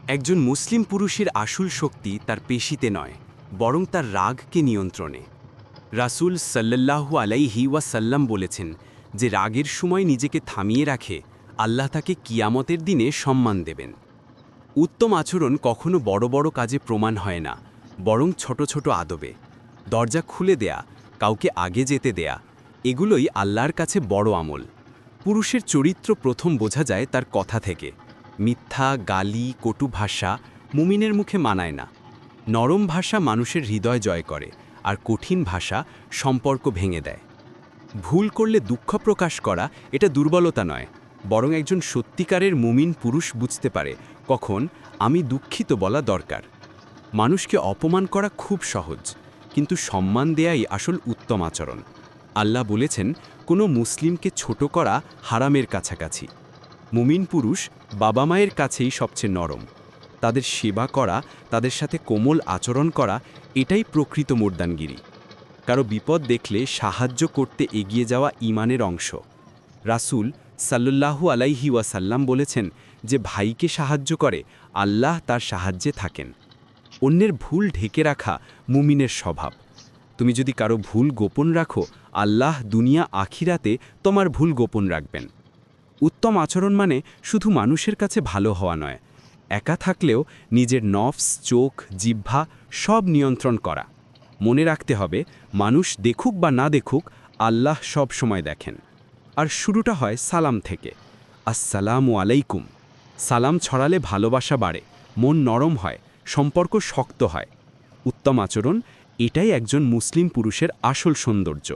একজন মুসলিম পুরুষের আসল শক্তি তার পেশিতে নয়, বরং তার রাগকে নিয়ন্ত্রণে। রাসূল সাল্লাল্লাহু আলাইহি ওয়াসাল্লাম বলেছেন, যে রাগের সময় নিজেকে থামিয়ে রাখে, আল্লাহ তাকে কিয়ামতের দিনে সম্মান দেবেন। উত্তম আচরণ কখনো বড় বড় কাজে প্রমাণ হয় না, বরং ছোট ছোট আদবে। দরজা খুলে দেয়া, কাউকে আগে যেতে দেয়া, এগুলোই আল্লাহর কাছে বড় আমল। পুরুষের চরিত্র প্রথম বোঝা যায় তার কথা থেকে। মিথ্যা, গালি, কটু ভাষা মুমিনের মুখে মানায় না। নরম ভাষা মানুষের হৃদয় জয় করে, আর কঠিন ভাষা সম্পর্ক ভেঙে দেয়। ভুল করলে দুঃখ প্রকাশ করা এটা দুর্বলতা নয়, বরং একজন সত্যিকারের মুমিন পুরুষ বুঝতে পারে কখন আমি দুঃখিত বলা দরকার। মানুষকে অপমান করা খুব সহজ, কিন্তু সম্মান দেয়াই আসল উত্তম আচরণ। আল্লাহ বলেছেন, কোনো মুসলিমকে ছোট করা হারামের কাছাকাছি। মুমিন পুরুষ বাবা মায়ের কাছেই সবচেয়ে নরম। তাদের সেবা করা, তাদের সাথে কোমল আচরণ করা, এটাই প্রকৃত মর্দানগিরি। কারো বিপদ দেখলে সাহায্য করতে এগিয়ে যাওয়া ঈমানের অংশ। রাসূল সাল্লাল্লাহু আলাইহি ওয়াসাল্লাম বলেছেন, যে ভাইকে সাহায্য করে আল্লাহ তার সাহায্যে থাকেন। অন্যের ভুল ঢেকে রাখা মুমিনের স্বভাব। তুমি যদি কারো ভুল গোপন রাখো, আল্লাহ দুনিয়া আখিরাতে তোমার ভুল গোপন রাখবেন। উত্তম আচরণ মানে শুধু মানুষের কাছে ভালো হওয়া নয়, একা থাকলেও নিজের নফস, চোখ, জিহ্বা সব নিয়ন্ত্রণ করা। মনে রাখতে হবে, মানুষ দেখুক বা না দেখুক, আল্লাহ সব সময় দেখেন। আর শুরুটা হয় সালাম থেকে। আসসালামু আলাইকুম। সালাম ছড়ালে ভালোবাসা বাড়ে, মন নরম হয়, সম্পর্ক শক্ত হয়। উত্তম আচরণ, এটাই একজন মুসলিম পুরুষের আসল সৌন্দর্য।